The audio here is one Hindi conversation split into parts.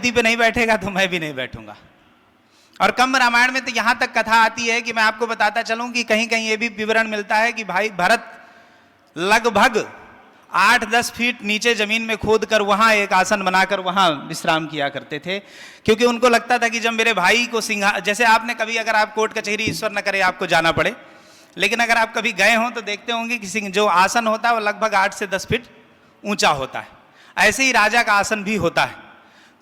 गद्दी पे नहीं बैठेगा तो मैं भी नहीं बैठूंगा। और कंब रामायण में तो यहां तक कथा आती है कि मैं आपको बताता चलूं कि कहीं कहीं ये भी विवरण मिलता है कि भाई भरत लगभग 8-10 फीट नीचे जमीन में खोद कर वहां एक आसन बनाकर वहां विश्राम किया करते थे, क्योंकि उनको लगता था कि जब मेरे भाई को जैसे आपने कभी, अगर आप कोर्ट कचहरी, ईश्वर न करे आपको जाना पड़े, लेकिन अगर आप कभी गए हों तो देखते होंगे कि जो आसन होता है वो लगभग 8 से 10 फीट ऊंचा होता है। ऐसे ही राजा का आसन भी होता है।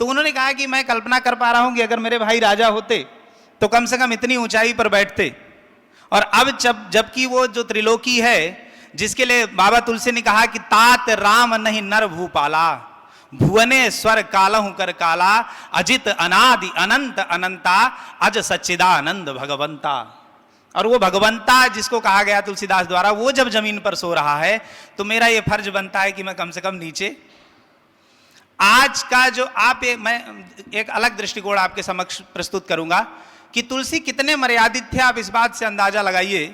तो उन्होंने कहा कि मैं कल्पना कर पा रहा हूं कि अगर मेरे भाई राजा होते तो कम से कम इतनी ऊंचाई पर बैठते। और अब जबकि वो जो त्रिलोकी है जिसके लिए बाबा तुलसी ने कहा कि तात राम नहीं नर भूपाला, भुवने स्वर कालहु कर काला, अजित अनादि अनंत अनंता, अज सच्चिदानंद भगवंता। और वो भगवंता जिसको कहा गया तुलसीदास द्वारा, वो जब जमीन पर सो रहा है तो मेरा ये फर्ज बनता है कि मैं कम से कम नीचे। आज का जो मैं एक अलग दृष्टिकोण आपके समक्ष प्रस्तुत करूंगा कि तुलसी कितने मर्यादित थे। आप इस बात से अंदाजा लगाइए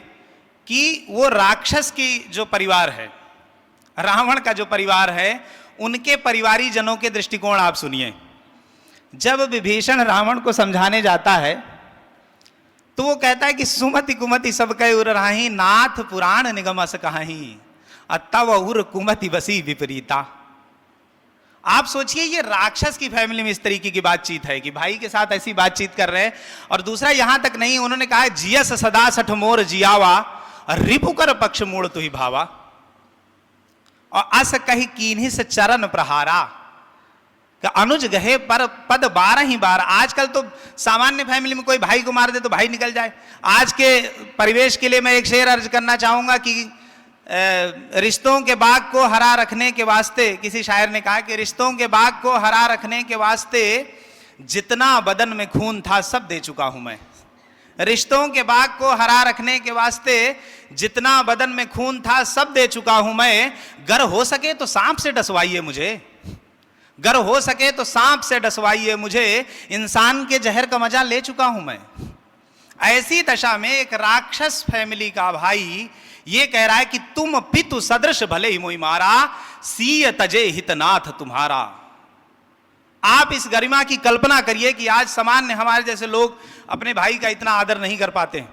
कि वो राक्षस की जो परिवार है, रावण का जो परिवार है, उनके परिवारी जनों के दृष्टिकोण आप सुनिए। जब विभीषण रावण को समझाने जाता है तो वो कहता है कि सुमति कुमति सब कह उर राही, नाथ पुराण निगम अस कहाही, तव उर कुमति बसी विपरीता। आप सोचिए ये राक्षस की फैमिली में इस तरीके की बातचीत है कि भाई के साथ ऐसी बातचीत कर रहे हैं। और दूसरा यहां तक नहीं, उन्होंने कहा जियस सदा सठ मोर जियावा, रिपुकर पक्ष मूड़ तुहि भावा, और अस कही कीन्ही से चरण प्रहारा, का अनुज गहे पर पद 12 ही बार। आजकल तो सामान्य फैमिली में कोई भाई को मार दे तो भाई निकल जाए। आज के परिवेश के लिए मैं एक शेर अर्ज करना चाहूंगा कि रिश्तों के बाग को हरा रखने के वास्ते, किसी शायर ने कहा कि रिश्तों के बाग को हरा रखने के वास्ते जितना बदन में खून था सब दे चुका हूं मैं। रिश्तों के बाग को हरा रखने के वास्ते जितना बदन में खून था सब दे चुका हूं मैं। गर हो सके तो सांप से डसवाइए मुझे, गर हो सके तो सांप से डसवाइए मुझे, इंसान के जहर का मजा ले चुका हूं मैं। ऐसी दशा में एक राक्षस फैमिली का भाई ये कह रहा है कि तुम पितु सदृश भले ही मोहि मारा, सीय तजे हितनाथ तुम्हारा। आप इस गरिमा की कल्पना करिए कि आज सामान्य हमारे जैसे लोग अपने भाई का इतना आदर नहीं कर पाते हैं,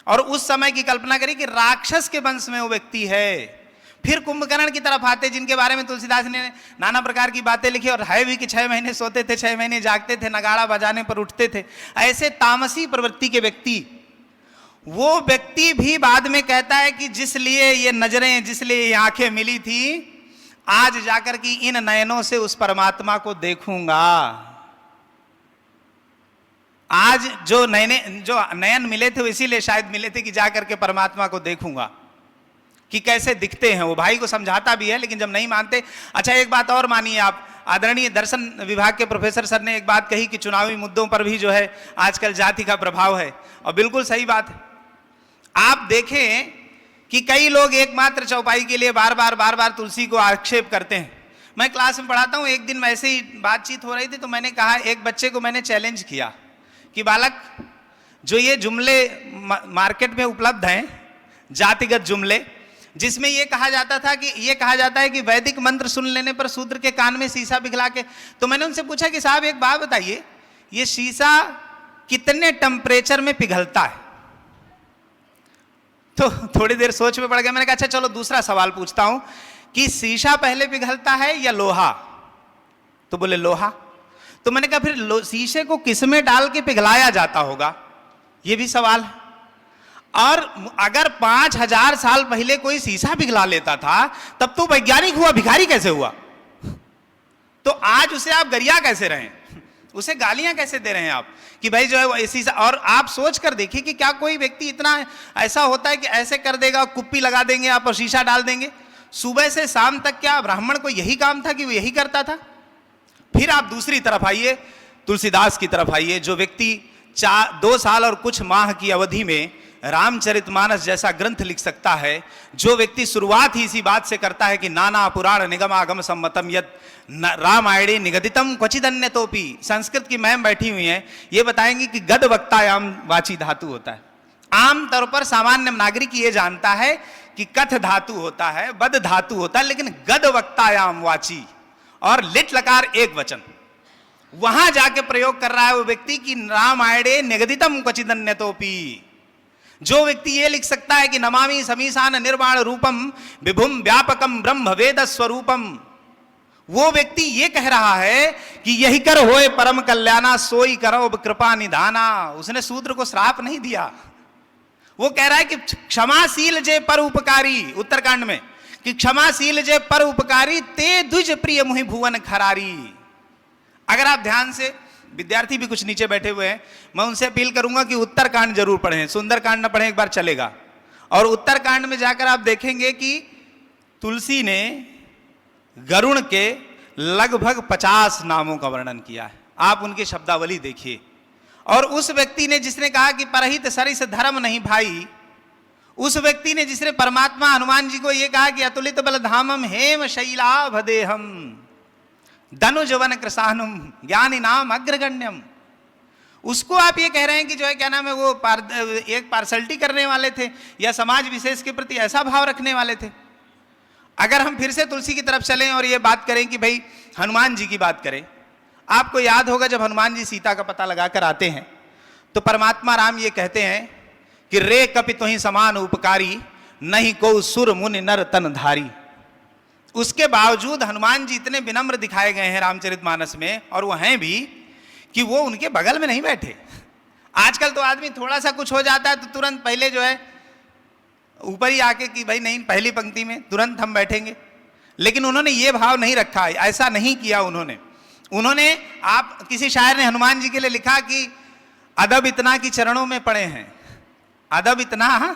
और उस समय की कल्पना करिए कि राक्षस के वंश में वो व्यक्ति है। फिर कुंभकर्ण की तरफ आते, जिनके बारे में तुलसीदास ने नाना प्रकार की बातें लिखी, और है भी कि 6 महीने सोते थे, 6 महीने जागते थे, नगाड़ा बजाने पर उठते थे। ऐसे तामसी प्रवृत्ति के व्यक्ति, वो व्यक्ति भी बाद में कहता है कि जिसलिए ये नजरें, जिसलिए ये आंखें मिली थी, आज जाकर कि इन नयनों से उस परमात्मा को देखूंगा। आज जो नयन मिले थे वो इसीलिए शायद मिले थे कि जाकर के परमात्मा को देखूंगा कि कैसे दिखते हैं। वो भाई को समझाता भी है, लेकिन जब नहीं मानते। अच्छा, एक बात और मानिए आप, आदरणीय दर्शन विभाग के प्रोफेसर सर ने एक बात कही कि चुनावी मुद्दों पर भी जो है आजकल जाति का प्रभाव है, और बिल्कुल सही बात है। आप देखें कि कई लोग एकमात्र चौपाई के लिए बार बार तुलसी को आक्षेप करते हैं। मैं क्लास में पढ़ाता हूं, एक दिन ऐसे ही बातचीत हो रही थी तो मैंने कहा, एक बच्चे को मैंने चैलेंज किया कि बालक, जो ये जुमले मार्केट में उपलब्ध हैं, जातिगत जुमले, जिसमें ये कहा जाता था कि ये कहा जाता है कि वैदिक मंत्र सुन लेने पर शूद्र के कान में शीशा पिघला के, तो मैंने उनसे पूछा कि साहब एक बात बताइए, ये शीशा कितने टेम्परेचर में पिघलता है? तो थोड़ी देर सोच में पड़ गया। मैंने कहा अच्छा चलो दूसरा सवाल पूछता हूं कि शीशा पहले पिघलता है या लोहा? तो बोले लोहा। तो मैंने कहा फिर शीशे को किस में डाल के पिघलाया जाता होगा, ये भी सवाल है। और अगर 5000 साल पहले कोई शीशा पिघला लेता था तब तो वैज्ञानिक हुआ, भिखारी कैसे हुआ? तो आज उसे आप गरिया कैसे रहे, उसे गालियां कैसे दे रहे हैं आप कि भाई जो है वो शीशा? और आप सोच कर देखिए कि क्या कोई व्यक्ति इतना ऐसा होता है कि ऐसे कर देगा, कुप्पी लगा देंगे आप और शीशा डाल देंगे? सुबह से शाम तक क्या ब्राह्मण को यही काम था कि वो यही करता था? फिर आप दूसरी तरफ आइए, तुलसीदास की तरफ आइए, जो व्यक्ति 2 साल और कुछ माह की अवधि में रामचरितमानस जैसा ग्रंथ लिख सकता है, जो व्यक्ति शुरुआत ही इसी बात से करता है कि नाना पुराण निगमागम सम्मतम यद रामायणे निगदितम क्वचिदन्यतोपि। संस्कृत की मैम बैठी हुई हैं, ये बताएंगी कि गद वक्तायाम वाची धातु होता है। आमतौर पर सामान्य नागरिक ये जानता है कि कथ धातु होता है, बद धातु होता है, लेकिन गद वक्तायाम वाची और लिट लकार एक वचन। वहां जाके प्रयोग कर रहा है वो व्यक्ति कि रामायणे निगदितम क्वचिदन्यतोपि। जो व्यक्ति ये लिख सकता है कि नमामि समीसान निर्वाण रूपम विभुम व्यापकम ब्रह्म वेद स्वरूपम, वो व्यक्ति ये कह रहा है कि यही कर होए परम कल्याणा सोई करो कृपा निधाना। उसने शूद्र को श्राप नहीं दिया, वो कह रहा है कि क्षमाशील जे पर उपकारी, उत्तरकांड में, कि क्षमाशील जे पर उपकारी ते द्विज प्रिय मुहि भुवन खरारी। अगर आप ध्यान से, विद्यार्थी भी कुछ नीचे बैठे हुए हैं, मैं उनसे अपील करूंगा कि उत्तरकांड जरूर पढ़ें, सुंदरकांड न पढ़ें एक बार चलेगा। और उत्तरकांड में जाकर आप देखेंगे कि तुलसी ने गरुण के लगभग 50 नामों का वर्णन किया है। आप उनकी शब्दावली देखिए। और उस व्यक्ति ने जिसने कहा कि परहित सरिस धर्म नहीं भाई, उस व्यक्ति ने जिसने परमात्मा हनुमान जी को यह कहा कि अतुलित बलधामम हेम शैलाभदेहम धनुजवन कृशानुम ज्ञानी नाम अग्रगण्यम, उसको आप ये कह रहे हैं कि जो है क्या नाम है वो एक पार्सलिटी करने वाले थे या समाज विशेष के प्रति ऐसा भाव रखने वाले थे। अगर हम फिर से तुलसी की तरफ चलें और ये बात करें कि भाई हनुमान जी की बात करें, आपको याद होगा जब हनुमान जी सीता का पता लगाकर आते हैं तो परमात्मा राम ये कहते हैं कि रे कपि तुहि समान उपकारी नहीं को सुर मुनि नर तन धारी। उसके बावजूद हनुमान जी इतने विनम्र दिखाए गए हैं रामचरितमानस में, और वो हैं भी, कि वो उनके बगल में नहीं बैठे। आजकल तो आदमी थोड़ा सा कुछ हो जाता है तो तुरंत पहले जो है ऊपर ही आके कि भाई नहीं पहली पंक्ति में तुरंत हम बैठेंगे, लेकिन उन्होंने ये भाव नहीं रखा, ऐसा नहीं किया उन्होंने आप किसी शायर ने हनुमान जी के लिए लिखा कि अदब इतना कि चरणों में पड़े हैं, अदब इतना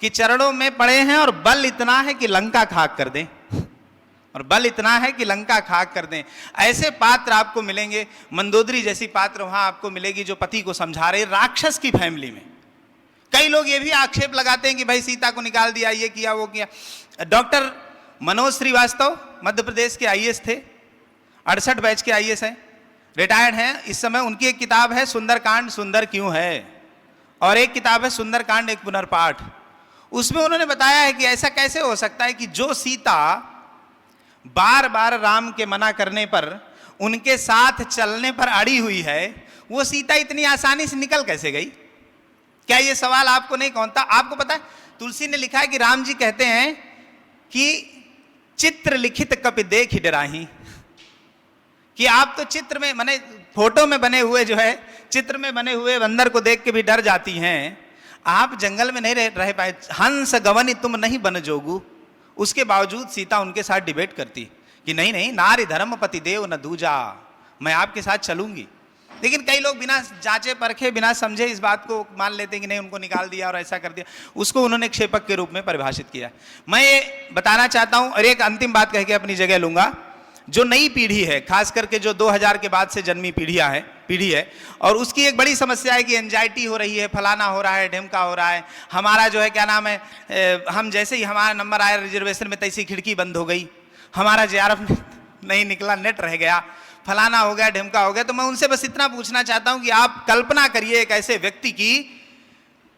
कि चरणों में पड़े हैं, और बल इतना है कि लंका खाक कर दें, और बल इतना है कि लंका खाक कर दें। ऐसे पात्र आपको मिलेंगे, मंदोदरी जैसी पात्र वहां आपको मिलेगी जो पति को समझा रहे, राक्षस की फैमिली में। कई लोग ये भी आक्षेप लगाते हैं कि भाई सीता को निकाल दिया, ये किया वो किया। डॉक्टर मनोज श्रीवास्तव मध्य प्रदेश के आईएएस थे, 68 बैच के आईएएस हैं, रिटायर्ड हैं इस समय। उनकी एक किताब है सुंदरकांड सुंदर क्यों है, और एक किताब है सुंदरकांड एक पुनर्पाठ। उसमें उन्होंने बताया है कि ऐसा कैसे हो सकता है कि जो सीता बार बार राम के मना करने पर, उनके साथ चलने पर अड़ी हुई है, वो सीता इतनी आसानी से निकल कैसे गई। क्या ये सवाल आपको नहीं कौनता? आपको पता है तुलसी ने लिखा है कि राम जी कहते हैं कि चित्र लिखित कपि देख ही डराही, कि आप तो चित्र में माने फोटो में बने हुए जो है, चित्र में बने हुए बंदर को देख के भी डर जाती हैं, आप जंगल में नहीं रह पाए। हंस गवनी तुम नहीं बन जोगू, उसके बावजूद सीता उनके साथ डिबेट करती कि नहीं नहीं नारी धर्म पति देव न दूजा, मैं आपके साथ चलूंगी। लेकिन कई लोग बिना जांचे परखे, बिना समझे इस बात को मान लेते हैं कि नहीं उनको निकाल दिया और ऐसा कर दिया, उसको उन्होंने क्षेपक के रूप में परिभाषित किया। मैं ये बताना चाहता हूं और एक अंतिम बात कह के अपनी जगह लूंगा। जो नई पीढ़ी है, खास करके जो 2000 के बाद से जन्मी पीढ़ी है, और उसकी एक बड़ी समस्या है कि एंजाइटी हो रही है, फलाना हो रहा है, ढिमका हो रहा है, हमारा जो है क्या नाम है, हम जैसे ही हमारा नंबर आया रिजर्वेशन में तैसी खिड़की बंद हो गई, हमारा JRF नहीं निकला, नेट रह गया, फलाना हो गया, ढिमका हो गया। तो मैं उनसे बस इतना पूछना चाहता हूं कि आप कल्पना करिए एक ऐसे व्यक्ति की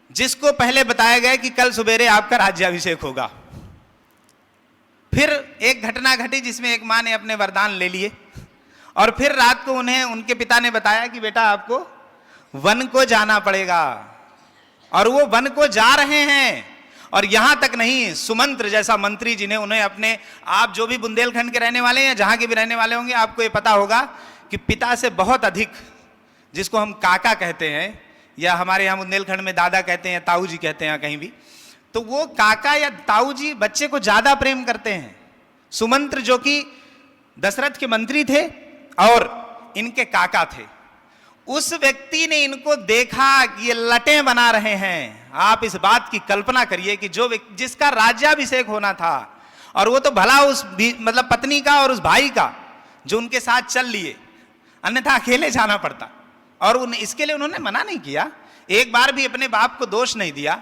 जिसको पहले बताया गया कि कल सवेरे आपका राज्याभिषेक होगा, फिर एक घटना घटी जिसमें एक माँ ने अपने वरदान ले लिए, और फिर रात को उन्हें उनके पिता ने बताया कि बेटा आपको वन को जाना पड़ेगा, और वो वन को जा रहे हैं। और यहां तक नहीं, सुमंत्र जैसा मंत्री जिन्हें उन्हें अपने, आप जो भी बुंदेलखंड के रहने वाले हैं या जहां के भी रहने वाले होंगे, आपको ये पता होगा कि पिता से बहुत अधिक, जिसको हम काका कहते हैं या हमारे यहाँ बुंदेलखंड में दादा कहते हैं, ताऊ जी कहते हैं कहीं भी, तो वो काका या ताऊ जी बच्चे को ज्यादा प्रेम करते हैं। सुमंत्र जो कि दशरथ के मंत्री थे और इनके काका थे, उस व्यक्ति ने इनको देखा कि ये लटें बना रहे हैं। आप इस बात की कल्पना करिए कि जो जिसका राज्याभिषेक होना था, और वो तो भला उस मतलब पत्नी का और उस भाई का जो उनके साथ चल लिए, अन्यथा अकेले जाना पड़ता, और इसके लिए उन्होंने मना नहीं किया, एक बार भी अपने बाप को दोष नहीं दिया।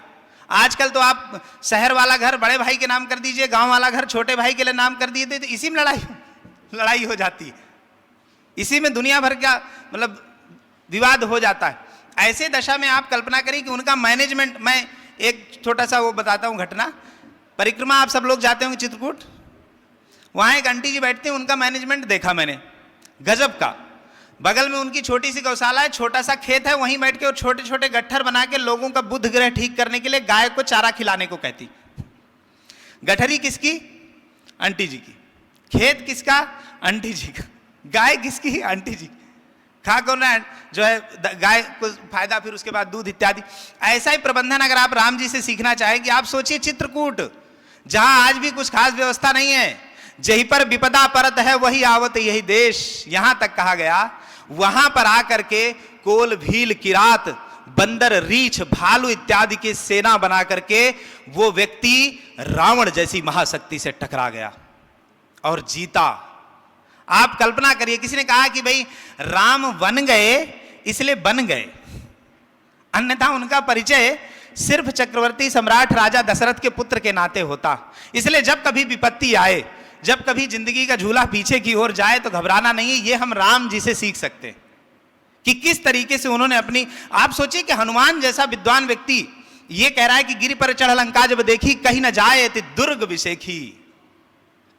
आजकल तो आप शहर वाला घर बड़े भाई के नाम कर दीजिए, गांव वाला घर छोटे भाई के लिए नाम कर दिए, तो इसी में लड़ाई हो जाती है, इसी में दुनिया भर का मतलब विवाद हो जाता है। ऐसे दशा में आप कल्पना करें कि उनका मैनेजमेंट, मैं एक छोटा सा वो बताता हूं घटना। परिक्रमा आप सब लोग जाते होंगे चित्रकूट, वहां एक आंटी जी बैठती हैं, उनका मैनेजमेंट देखा मैंने, गजब का। बगल में उनकी छोटी सी गौशाला है, छोटा सा खेत है, वहीं बैठ के और छोटे छोटे गट्ठर बना के लोगों का बुध ग्रह ठीक करने के लिए गाय को चारा खिलाने को कहती। गठरी किसकी? आंटी जी की। खेत किसका? आंटी जी का। गाय किसकी? आंटी जी। खा कौन रहा है? जो है गाय को फायदा, फिर उसके बाद दूध इत्यादि। ऐसा ही प्रबंधन अगर आप राम जी से सीखना चाहें कि आप सोचिए चित्रकूट, जहां आज भी कुछ खास व्यवस्था नहीं है, जहीं पर विपदा परत है वही आवत यही देश, यहां तक कहा गया। वहां पर आकर के कोल, भील, किरात, बंदर, रीछ, भालू इत्यादि की सेना बना करके वो व्यक्ति रावण जैसी महाशक्ति से टकरा गया और जीता। आप कल्पना करिए, किसी ने कहा कि भाई राम बन गए इसलिए बन गए, अन्यथा उनका परिचय सिर्फ चक्रवर्ती सम्राट राजा दशरथ के पुत्र के नाते होता। इसलिए जब कभी विपत्ति आए, जब कभी जिंदगी का झूला पीछे की ओर जाए तो घबराना नहीं है। ये हम राम जी से सीख सकते हैं कि किस तरीके से उन्होंने अपनी, आप सोचिए कि हनुमान जैसा विद्वान व्यक्ति ये कह रहा है कि गिरि पर चढ़ लंका जब देखी, कहीं न जाए ति दुर्ग विशेखी,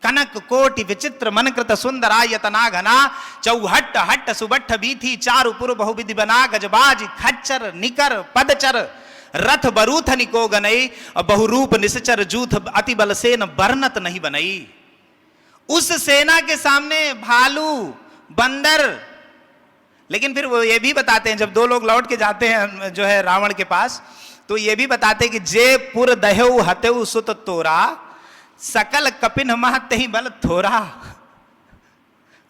कनक कोटि विचित्र मन कृत सुंदरा यतना घना, चौहट्ट हट्ट सुबट्ठ बीथी, चारु पुर बहुविधि बना, गजबाज खच्चर निकर पदचर, रथ बरूथ निको गनई, बहुरूप निश्चर जूथ, अति बल सेन बरनत नहीं बनई। उस सेना के सामने भालू, बंदर। लेकिन फिर वो ये भी बताते हैं, जब दो लोग लौट के जाते हैं जो है रावण के पास, तो ये भी बताते हैं कि जे पुर दहेउ हतेउ सुत तोरा, सकल कपिन महत ही बल थोरा।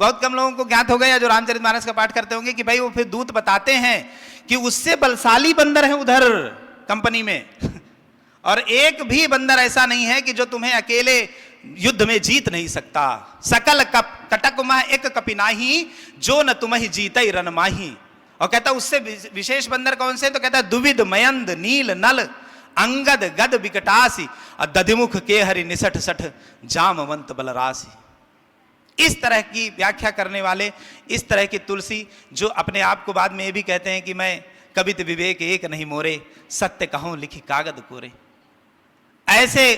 बहुत कम लोगों को ज्ञात होगा, या जो रामचरितमानस का पाठ करते होंगे, कि भाई वो फिर दूत बताते हैं कि उससे बलशाली बंदर है उधर कंपनी में, और एक भी बंदर ऐसा नहीं है कि जो तुम्हें अकेले युद्ध में जीत नहीं सकता। सकल कटक मह एक कपिनाही, जो न तुम्हें जीते रन माही। और कहता उससे विशेष बंदर कौन से? तो कहता दुविध मयंद नील नल अंगद गद विकटासी, और दधिमुख के हरि निसठ सठ जामवंत बलरासी। इस तरह की व्याख्या करने वाले, इस तरह की तुलसी, जो अपने आप को बाद में ये भी कहते हैं कि मैं कवित विवेक एक नहीं मोरे, सत्य कहूं लिखी कागद कोरे। ऐसे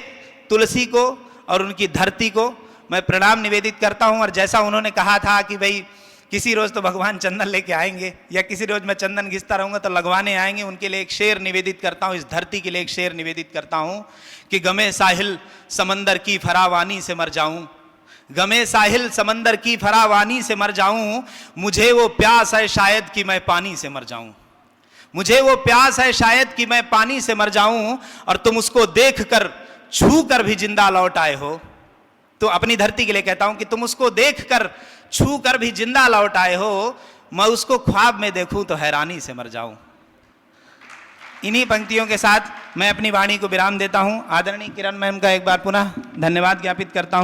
तुलसी को और उनकी धरती को मैं प्रणाम निवेदित करता हूं। और जैसा उन्होंने कहा था कि भाई किसी रोज तो भगवान चंदन लेके आएंगे, या किसी रोज मैं चंदन घिसता रहूंगा तो लगवाने आएंगे, उनके लिए एक शेर निवेदित करता हूं, इस धरती के लिए एक शेर निवेदित करता हूं कि गमे साहिल समंदर की फरावानी से मर जाऊं, गमे साहिल समंदर की फरावानी से मर जाऊं, मुझे वो प्यास है शायद कि मैं पानी से मर जाऊं, मुझे वो प्यास है शायद कि मैं पानी से मर जाऊं, और तुम उसको देख कर छू कर भी जिंदा लौट आए हो। तो अपनी धरती के लिए कहता हूं कि तुम उसको देख कर छू कर भी जिंदा लौट आए हो, मैं उसको ख्वाब में देखूं तो हैरानी से मर जाऊं। इन्हीं पंक्तियों के साथ मैं अपनी वाणी को विराम देता हूं। आदरणीय किरण मैम का एक बार पुनः धन्यवाद ज्ञापित करता हूं।